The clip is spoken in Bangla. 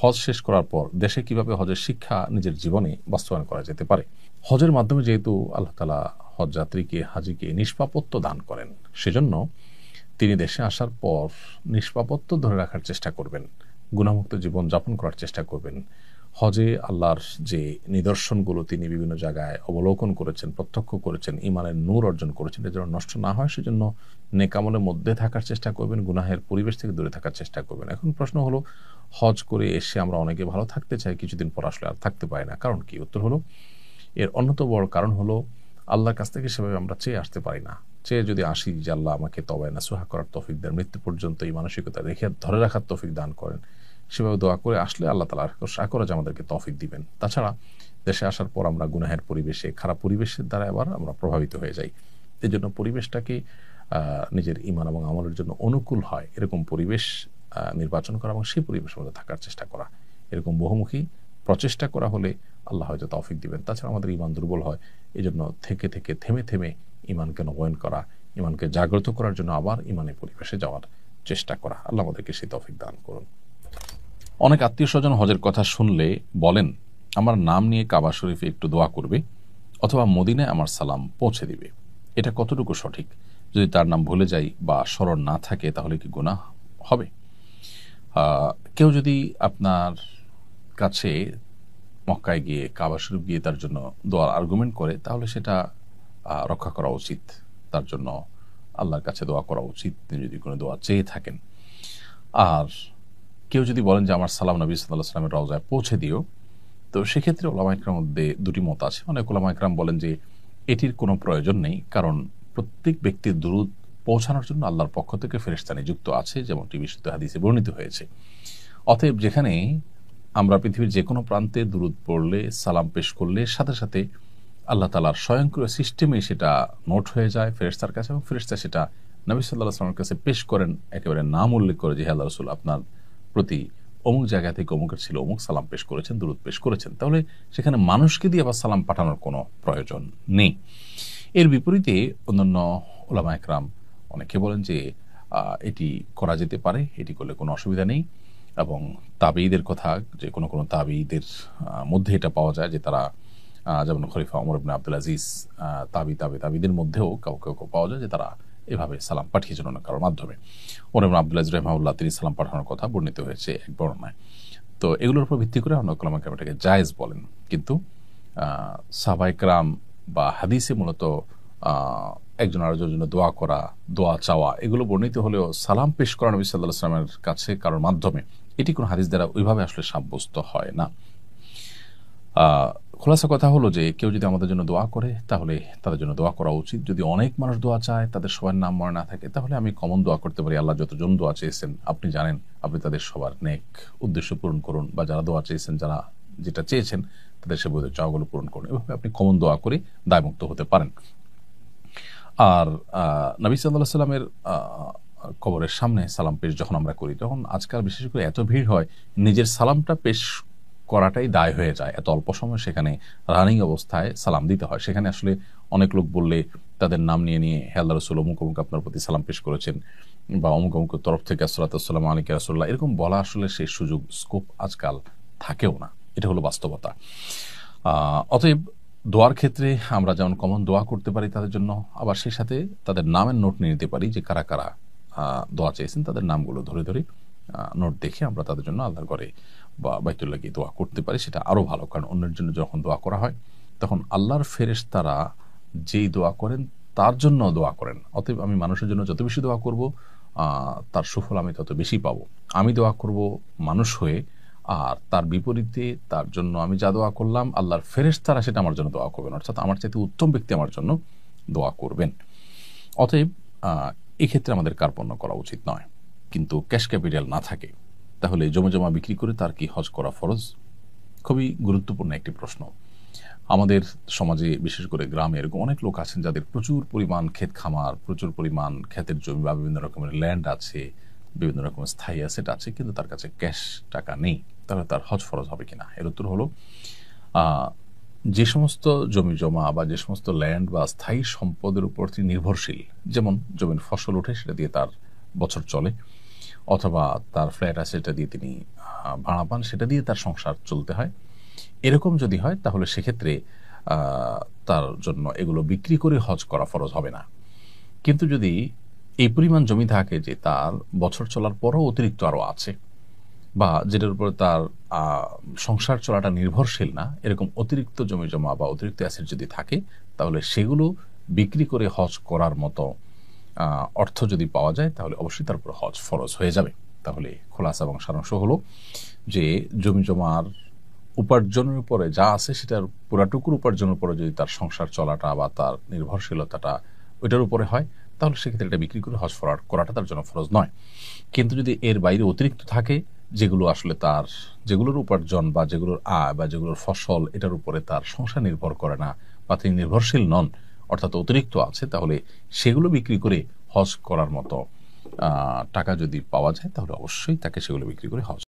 হজ শেষ করার পর দেশে কিভাবে হজের শিক্ষা নিজের জীবনে বাস্তবায়ন করা যেতে পারে। হজের মাধ্যমে যেহেতু আল্লাহ তাআলা হজ যাত্রীকে হাজিকে নিষ্পাপত্য দান করেন, সেজন্য তিনি দেশে আসার পর নিষ্পাপত্য ধরে রাখার চেষ্টা করবেন, গুনাহমুক্ত জীবন যাপন করার চেষ্টা করবেন। হজে আল্লাহর যে নিদর্শনগুলো তিনি বিভিন্ন জায়গায় অবলোকন করেছেন, প্রত্যক্ষ করেছেন, ঈমানের নূর অর্জন করেছেন, এটা যেন নষ্ট না হয় সেজন্য নেক আমলের মধ্যে থাকার চেষ্টা করবেন, গুনাহের পরিবেশ থেকে দূরে থাকার চেষ্টা করবেন। এখন প্রশ্ন হলো, হজ করে এসে আমরা অনেকে ভালো থাকতে চাই, কিছুদিন পর আসলে আর থাকতে পারি না, কারণ কি? উত্তর হলো, এর অন্যতম বড় কারণ হলো আল্লাহর কাছ থেকে সেভাবে আমরা চেয়ে আসতে পারি না। চেয়ে যদি আসি যে আল্লাহ আমাকে তওবা নাসুহা করার তৌফিক দেন, মৃত্যু পর্যন্ত এই মানসিকতা রেখে ধরে রাখার তৌফিক দান করেন, সেভাবে দোয়া করে আসলে আল্লাহ তাআলা আশা করা যায় আমাদেরকে তৌফিক দিবেন। তাছাড়া দেশে আসার পর আমরা গুনাহের পরিবেশে, খারাপ পরিবেশের দ্বারা আবার আমরা প্রভাবিত হয়ে যাই। এজন্য পরিবেশটাকে নিজের ঈমান এবং আমলের জন্য অনুকূল হয় এরকম পরিবেশ নির্বাচন করা এবং সেই পরিবেশের মধ্যে থাকার চেষ্টা করা। এরকম বহুমুখী প্রচেষ্টা করা হলে আল্লাহ হয়তো তৌফিক দিবেন। তাছাড়া আমাদের ঈমান দুর্বল হয়, এজন্য থেকে থেকে থেমে থেমে ঈমানকে নবায়ন করা, ঈমানকে জাগ্রত করার জন্য আবার ঈমানের পরিবেশে যাওয়ার চেষ্টা করা। আল্লাহ আমাদেরকে সেই তৌফিক দান করুন। অনেক আত্মীয়স্বজন হজের কথা শুনলে বলেন, আমার নাম নিয়ে কাবা শরীফে একটু দোয়া করবে অথবা মদিনায় আমার সালাম পৌঁছে দিবে। এটা কতটুকু সঠিক? যদি তার নাম ভুলে যাই বা স্মরণ না থাকে তাহলে কি গুনাহ হবে? কেউ যদি আপনার কাছে মক্কায় গিয়ে, কাবা শরীফ গিয়ে তার জন্য দোয়ার আর্গুমেন্ট করে, তাহলে সেটা রক্ষা করা উচিত। তার জন্য আল্লাহর কাছে দোয়া করা উচিত, তিনি যদি কোনো দোয়া চেয়ে থাকেন। আর কেউ যদি বলেন যে আমার সালাম নবী সাল্লাল্লাহু আলাইহি ওয়াসাল্লামের রওজায় পৌঁছে দিও, তো সেক্ষেত্রে উলামা ইকরামের মধ্যে দুটি মত আছে। অনেক উলামা ইকরাম বলেন যে এটির কোনো প্রয়োজন নেই, কারণ প্রত্যেক ব্যক্তির দুরূদ পৌঁছানোর জন্য আল্লাহর পক্ষ থেকে ফেরেশতা নিযুক্ত আছে, যেমনটি বিশুদ্ধ হাদিসে বর্ণিত হয়েছে। অতএব যেখানে আমরা পৃথিবীর যে কোনো প্রান্তে দুরূদ পড়লে, সালাম পেশ করলে সাথে সাথে আল্লাহ তাআলার স্বয়ংক্রিয় সিস্টেমে সেটা নোট হয়ে যায় ফেরেশতার কাছে, এবং ফেরেশতা সেটা নবী সাল্লাল্লাহু আলাইহি ওয়াসাল্লামের কাছে পেশ করেন, একেবারে নাম উল্লেখ করে যে হে আল্লাহর রাসূল, আপনার প্রতি অমুক জায়গা থেকে অমুকের ছিল অমুক সালাম পেশ করেছেন, দুরূদ পেশ করেছেন। তাহলে সেখানে মানুষকে দিয়ে আবার সালাম পাঠানোর কোনো প্রয়োজন নেই। এর বিপরীতে অন্যান্য উলামা ইকরাম অনেকে বলেন যে এটি করা যেতে পারে, এটি করলে কোনো অসুবিধা নেই। এবং তাবেঈদের কথা, যে কোনো কোনো তাবেঈদের মধ্যে এটা পাওয়া যায় যে তারা, যেমন খলিফা ওমর ইবনে আব্দুল আজিজ, তাবেঈদের মধ্যেও কাউকে পাওয়া যায় যে তারা এভাবে সালাম পাঠিয়েছেন অন্য কারোর মাধ্যমে। ওমর ইবনে আব্দুল আজিজ রাহিমাহুল্লাহ তিনি সালাম পাঠানোর কথা বর্ণিত হয়েছে এক বর্ণনায়। তো এগুলোর উপর ভিত্তি করে অনেক উলামা ইকরাম এটাকে জায়েজ বলেন। কিন্তু সাহাবায়ে কেরাম বা হাদিসে মূলত একজন আরেকজনের জন্য দোয়া করা, দোয়া চাওয়া, এগুলো বর্ণিত হলেও সালাম পেশ করা নবী সাল্লাল্লাহু আলাইহি ওয়াসাল্লামের কাছে কারোর মাধ্যমে, এটি কোনো হাদিস দ্বারা ওইভাবে আসলে সাব্যস্ত হয় না। খোলাসা কথা হলো যে কেউ যদি আমাদের জন্য দোয়া করে তাহলে তাদের জন্য দোয়া করা উচিত। যদি অনেক মানুষ দোয়া চায়, তাদের সবার নাম মনে না থাকে, তাহলে আমি কমন দোয়া করতে পারি, আল্লাহ যতজন দোয়া চেয়েছেন আপনি জানেন, আপনি তাদের সবার নেক উদ্দেশ্য পূরণ করুন, বা যারা দোয়া চেয়েছেন, যারা যেটা চেয়েছেন তাদের সে বোধের চাওয়াগুলো পূরণ করুন। এভাবে আপনি কমন দোয়া করে দায়মুক্ত হতে পারেন। আর নবী সাল্লাল্লাহু আলাইহি ওয়াসাল্লামের কবরের সামনে সালাম পেশ যখন আমরা করি, তখন আজকাল বিশেষ করে এত ভিড় হয়, নিজের সালামটা পেশ করাটাই দায় হয়ে যায়। এত অল্প সময় সেখানে রানিং অবস্থায় সালাম দিতে হয়। সেখানে আসলে অনেক লোক বললে তাদের নাম নিয়ে নিয়ে হে আল্লাহর রাসূল অমুক অমুক আপনার প্রতি সালাম পেশ করেছেন, বা অমুক অমুকের তরফ থেকে আসসালাতু ওয়াসসালামু আলাইকা ইয়া রাসূলুল্লাহ, এরকম বলা আসলে সেই সুযোগ স্কোপ আজকাল থাকেও না। এটা হলো বাস্তবতা। অতএব দোয়ার ক্ষেত্রে আমরা যেমন কমন দোয়া করতে পারি তাদের জন্য, আবার সেই সাথে তাদের নামের নোট নিয়ে নিতে পারি, যে কারা কারা দোয়া চেয়েছেন তাদের নামগুলো ধরে ধরে নোট দেখে আমরা তাদের জন্য আল্লাহর ঘরে বা বাইতুল্লাহ গিয়ে দোয়া করতে পারি। সেটা আরও ভালো, কারণ অন্যের জন্য যখন দোয়া করা হয় তখন আল্লাহর ফেরেশতারা যেই দোয়া করেন তার জন্য দোয়া করেন। অতএব আমি মানুষের জন্য যত বেশি দোয়া করব তার সুফল আমি তত বেশি পাবো। আমি দোয়া করব মানুষ হয়ে, আর তার বিপরীতে তার জন্য আমি যা দোয়া করলাম আল্লাহর ফেরেশতারা সেটা আমার জন্য দোয়া করবেন, অর্থাৎ আমার চাইতে উত্তম ব্যক্তি আমার জন্য দোয়া করবেন। অতএব এক্ষেত্রে আমাদের কার্পণ্য করা উচিত নয়। কিন্তু ক্যাশ ক্যাপিটাল না থাকে তাহলে জমা বিক্রি করে তার কি হজ করা ফরজ? খুবই গুরুত্বপূর্ণ একটি প্রশ্ন। আমাদের সমাজে বিশেষ করে গ্রামে এরকম অনেক লোক আছেন যাদের প্রচুর পরিমাণ ক্ষেত খামার, প্রচুর পরিমাণ ক্ষেতের জমি বা বিভিন্ন রকমের ল্যান্ড আছে, বিভিন্ন রকমের স্থায়ী অ্যাসেট আছে, কিন্তু তার কাছে ক্যাশ টাকা নেই। তাহলে তার হজ ফরজ হবে কিনা? এর উত্তর হলো, যে সমস্ত জমি জমা বা যে সমস্ত ল্যান্ড বা স্থায়ী সম্পদের উপর তিনি নির্ভরশীল, যেমন জমির ফসল ওঠে সেটা দিয়ে তার বছর চলে, অথবা তার ফ্ল্যাট আছে সেটা দিয়ে তিনি ভাড়া পান সেটা দিয়ে তার সংসার চলতে হয়, এরকম যদি হয় তাহলে সেক্ষেত্রে তার জন্য এগুলো বিক্রি করে হজ করা ফরজ হবে না। কিন্তু যদি এই পরিমাণ জমি থাকে যে তার বছর চলার পরও অতিরিক্ত আরও আছে, বা যেটার উপরে তার সংসার চলাটা নির্ভরশীল না, এরকম অতিরিক্ত জমি জমা বা অতিরিক্ত অ্যাসেট যদি থাকে, তাহলে সেগুলো বিক্রি করে হজ করার মতো অর্থ যদি পাওয়া যায় তাহলে অবশ্যই তার উপর হজ ফরজ হয়ে যাবে। তাহলে খোলাসা এবং সারাংশ হলো যে জমি জমার উপার্জনের উপরে যা আছে সেটার পুরাটুকুর উপার্জনের উপরে যদি তার সংসার চলাটা বা তার নির্ভরশীলতাটা ওইটার উপরে হয়, তাহলে সেক্ষেত্রে এটা বিক্রি করে হজ ফরওয়ার্ড করাটা তার জন্য ফরজ নয়। কিন্তু যদি এর বাইরে অতিরিক্ত থাকে, যেগুলো আসলে তার, যেগুলোর উপার্জন বা যেগুলোর আয় বা যেগুলোর ফসল এটার উপরে তার সংসার নির্ভর করে না বা তিনি নির্ভরশীল নন, অর্থাৎ অতিরিক্ত আছে, তাহলে সেগুলো বিক্রি করে হজ করার মতো টাকা যদি পাওয়া যায় তাহলে অবশ্যই তাকে সেগুলো বিক্রি করে হজ